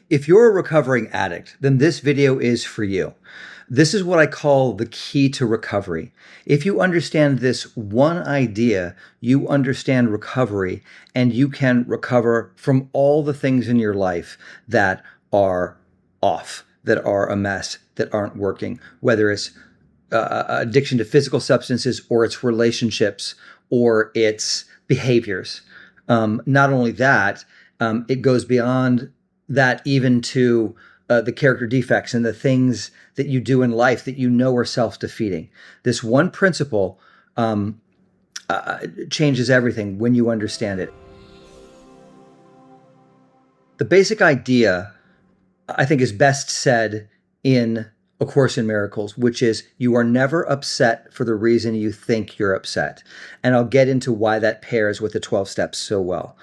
If you're a recovering addict, then this video is for you. This is what I call the key to recovery. If you understand this one idea, you understand recovery, and you can recover from all the things in your life that are off, that are a mess, that aren't working, whether it's addiction to physical substances or it's relationships or it's behaviors. Not only that, it goes beyond that even to the character defects and the things that you do in life that you know are self-defeating. This one principle changes everything when you understand it. The basic idea, I think, is best said in A Course in Miracles, which is you are never upset for the reason you think you're upset. And I'll get into why that pairs with the 12 steps so well.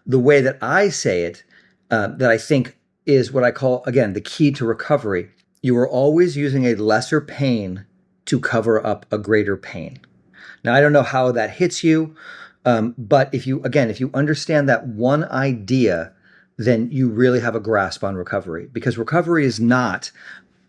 The way that I say it, that I think is what I call, again, the key to recovery. You are always using a lesser pain to cover up a greater pain. Now, I don't know how that hits you, but if you understand that one idea, then you really have a grasp on recovery, because recovery is not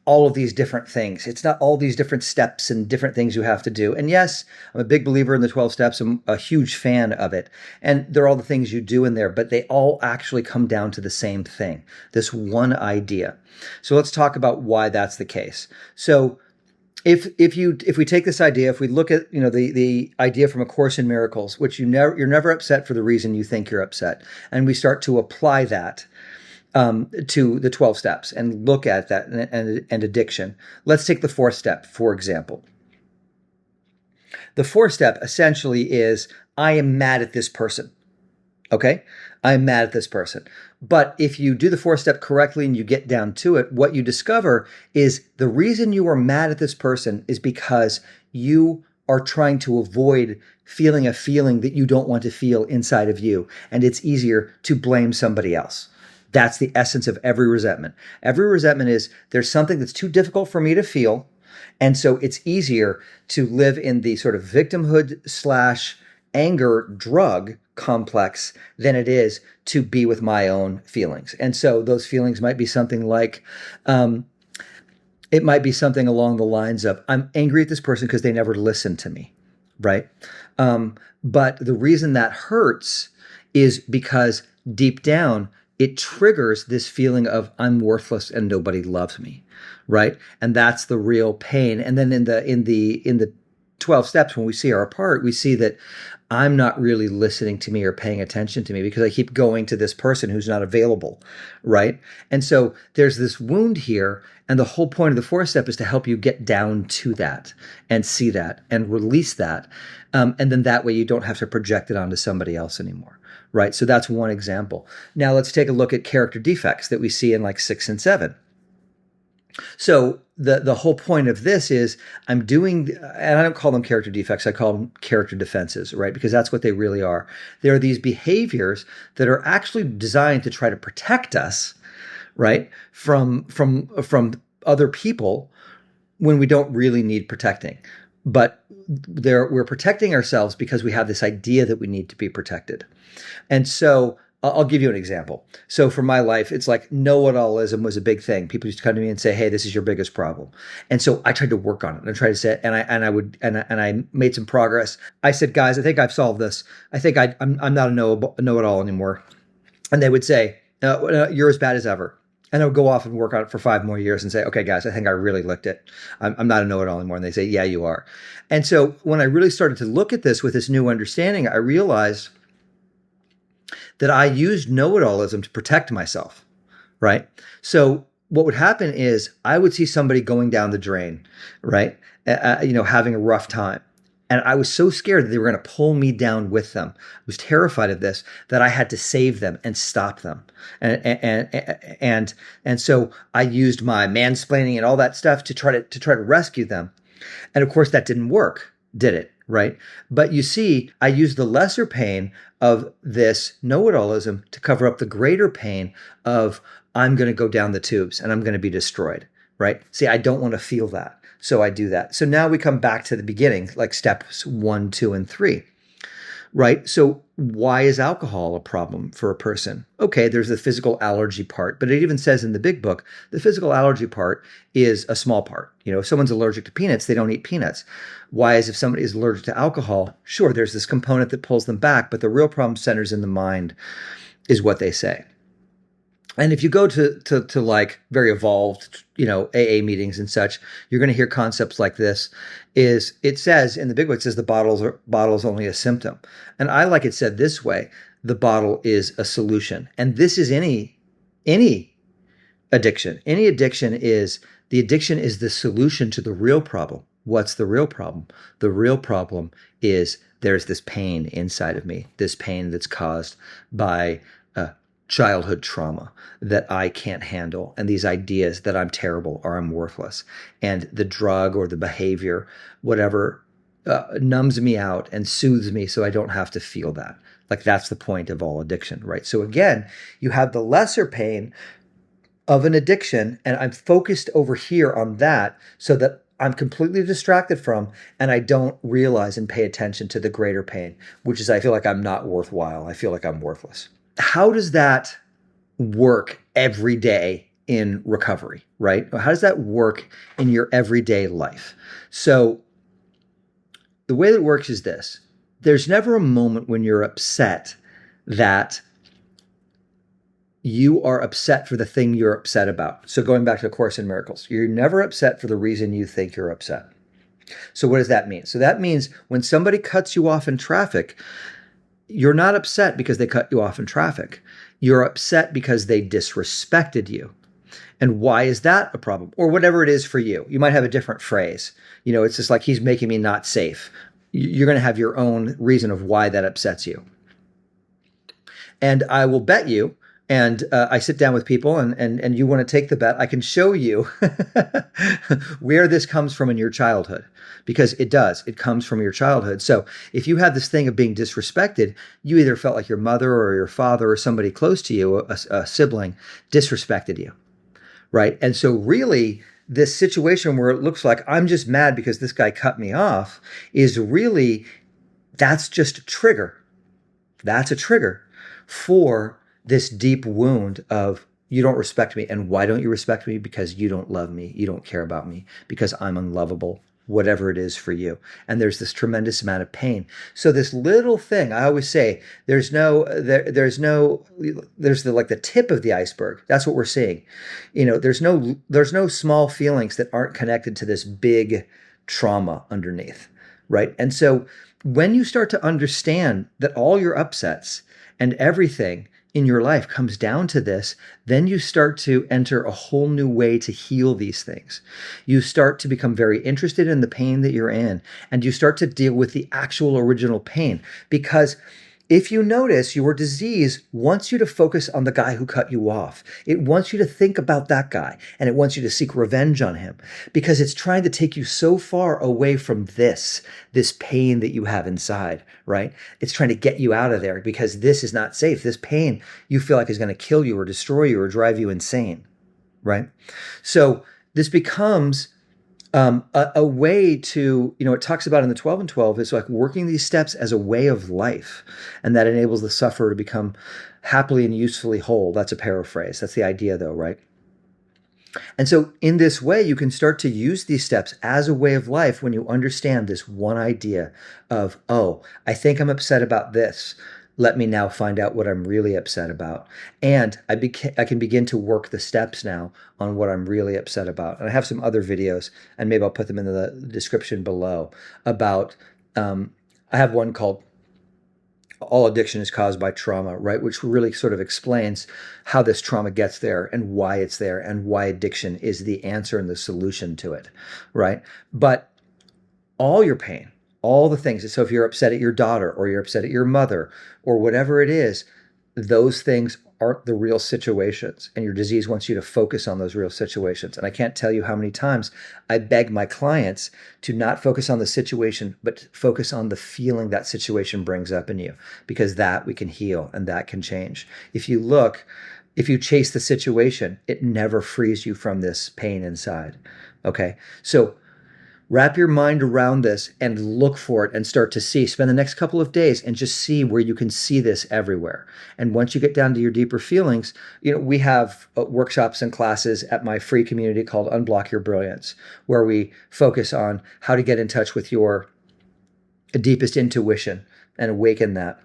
all of these different things. It's not all these different steps and different things you have to do. And yes, I'm a big believer in the 12 steps. I'm a huge fan of it. And they're all the things you do in there, but they all actually come down to the same thing, this one idea. So let's talk about why that's the case. So if we take this idea, if we look at, the idea from A Course in Miracles, which you're never upset for the reason you think you're upset, and we start to apply that to the 12 steps and look at that and addiction. Let's take the fourth step, for example. The fourth step essentially is, I am mad at this person. Okay? I'm mad at this person. But if you do the fourth step correctly and you get down to it, what you discover is the reason you are mad at this person is because you are trying to avoid feeling a feeling that you don't want to feel inside of you. And it's easier to blame somebody else. That's the essence of every resentment. Every resentment is, there's something that's too difficult for me to feel. And so it's easier to live in the sort of victimhood / anger drug complex than it is to be with my own feelings. And so those feelings might be something like, it might be something along the lines of, I'm angry at this person because they never listened to me, right? But the reason that hurts is because deep down, it triggers this feeling of I'm worthless and nobody loves me, right? And that's the real pain. And then in the 12 steps, when we see our part, we see that I'm not really listening to me or paying attention to me because I keep going to this person who's not available, right? And so there's this wound here, and the whole point of the fourth step is to help you get down to that and see that and release that. And then that way you don't have to project it onto somebody else anymore, right? So that's one example. Now let's take a look at character defects that we see in like 6 and 7. So the whole point of this is I'm doing, and I don't call them character defects, I call them character defenses, right? Because that's what they really are. They're these behaviors that are actually designed to try to protect us, right? From other people when we don't really need protecting. But we're protecting ourselves because we have this idea that we need to be protected. And so I'll give you an example. So for my life, it's like know-it-allism was a big thing. People used to come to me and say, "Hey, this is your biggest problem." And so I tried to work on it. And I tried to say, and I made some progress. I said, "Guys, I think I've solved this. I think I'm not a know-it-all anymore." And they would say, "You're as bad as ever." And I would go off and work on it for 5 more years and say, "Okay, guys, I think I really licked it. I'm not a know-it-all anymore." And they say, "Yeah, you are." And so when I really started to look at this with this new understanding, I realized that I used know-it-allism to protect myself, right? So what would happen is I would see somebody going down the drain, right? Having a rough time. And I was so scared that they were going to pull me down with them. I was terrified of this, that I had to save them and stop them. And so I used my mansplaining and all that stuff to try to rescue them. And of course that didn't work, did it? Right? But you see, I used the lesser pain of this know-it-allism to cover up the greater pain of I'm going to go down the tubes and I'm going to be destroyed, right? See, I don't want to feel that. So I do that. So now we come back to the beginning, like steps 1, 2, and 3, right? So why is alcohol a problem for a person? Okay, there's the physical allergy part, but it even says in the big book, the physical allergy part is a small part. If someone's allergic to peanuts, they don't eat peanuts. Why is if somebody is allergic to alcohol? Sure, there's this component that pulls them back, but the real problem centers in the mind is what they say. And if you go to like very evolved, AA meetings and such, you're going to hear concepts like this. It says in the big book, it says the bottle is only a symptom. And I like it said this way: the bottle is a solution. And this is any addiction. Any addiction is the solution to the real problem. What's the real problem? The real problem is there's this pain inside of me, this pain that's caused by childhood trauma that I can't handle, and these ideas that I'm terrible or I'm worthless, and the drug or the behavior, whatever, numbs me out and soothes me so I don't have to feel that. Like, that's the point of all addiction, right? So again, you have the lesser pain of an addiction, and I'm focused over here on that so that I'm completely distracted from, and I don't realize and pay attention to the greater pain, which is I feel like I'm not worthwhile. I feel like I'm worthless. How does that work every day in recovery, right? How does that work in your everyday life? So the way that it works is this: there's never a moment when you're upset that you are upset for the thing you're upset about. So going back to A Course in Miracles, you're never upset for the reason you think you're upset. So what does that mean? So that means when somebody cuts you off in traffic, you're not upset because they cut you off in traffic. You're upset because they disrespected you. And why is that a problem? Or whatever it is for you. You might have a different phrase. It's just like, he's making me not safe. You're going to have your own reason of why that upsets you. And I will bet you, and I sit down with people and you want to take the bet, I can show you where this comes from in your childhood. Because it does. It comes from your childhood. So if you have this thing of being disrespected, you either felt like your mother or your father or somebody close to you, a sibling, disrespected you, right? And so really, this situation where it looks like I'm just mad because this guy cut me off is really, that's just a trigger. That's a trigger for this deep wound of, you don't respect me. And why don't you respect me? Because you don't love me. You don't care about me. Because I'm unlovable. Whatever it is for you. And there's this tremendous amount of pain. So this little thing, I always say, there's the tip of the iceberg. That's what we're seeing. There's no small feelings that aren't connected to this big trauma underneath, right? And so when you start to understand that all your upsets and everything in your life comes down to this, then you start to enter a whole new way to heal these things. You start to become very interested in the pain that you're in, and you start to deal with the actual original pain. Because if you notice, your disease wants you to focus on the guy who cut you off. It wants you to think about that guy, and it wants you to seek revenge on him, because it's trying to take you so far away from this pain that you have inside, right? It's trying to get you out of there because this is not safe. This pain you feel like is going to kill you or destroy you or drive you insane, right? So this becomes a way to, it talks about in the 12 and 12 is like working these steps as a way of life. And that enables the sufferer to become happily and usefully whole. That's a paraphrase. That's the idea though, right? And so in this way, you can start to use these steps as a way of life when you understand this one idea of, oh, I think I'm upset about this. Let me now find out what I'm really upset about. And I can begin to work the steps now on what I'm really upset about. And I have some other videos, and maybe I'll put them in the description below, about, I have one called All Addiction is Caused by Trauma, right? Which really sort of explains how this trauma gets there and why it's there and why addiction is the answer and the solution to it, right? But all your pain, all the things. So if you're upset at your daughter or you're upset at your mother or whatever it is, those things aren't the real situations. And your disease wants you to focus on those real situations. And I can't tell you how many times I beg my clients to not focus on the situation, but focus on the feeling that situation brings up in you, because that we can heal and that can change. If you chase the situation, it never frees you from this pain inside. Okay. So Wrap your mind around this and look for it and start to see. Spend the next couple of days and just see where you can see this everywhere. And once you get down to your deeper feelings, we have workshops and classes at my free community called Unblock Your Brilliance, where we focus on how to get in touch with your deepest intuition and awaken that.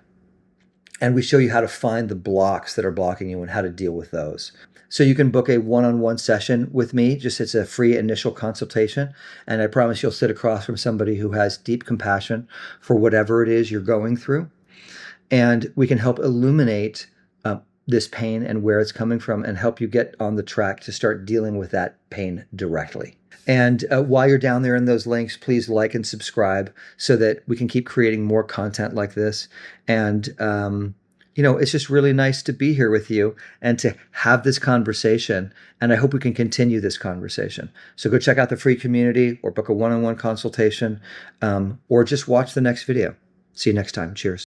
And we show you how to find the blocks that are blocking you and how to deal with those. So you can book a one-on-one session with me. It's a free initial consultation. And I promise you'll sit across from somebody who has deep compassion for whatever it is you're going through. And we can help illuminate this pain and where it's coming from and help you get on the track to start dealing with that pain directly. And while you're down there in those links, please like and subscribe so that we can keep creating more content like this. And, it's just really nice to be here with you and to have this conversation. And I hope we can continue this conversation. So go check out the free community or book a one-on-one consultation or just watch the next video. See you next time. Cheers.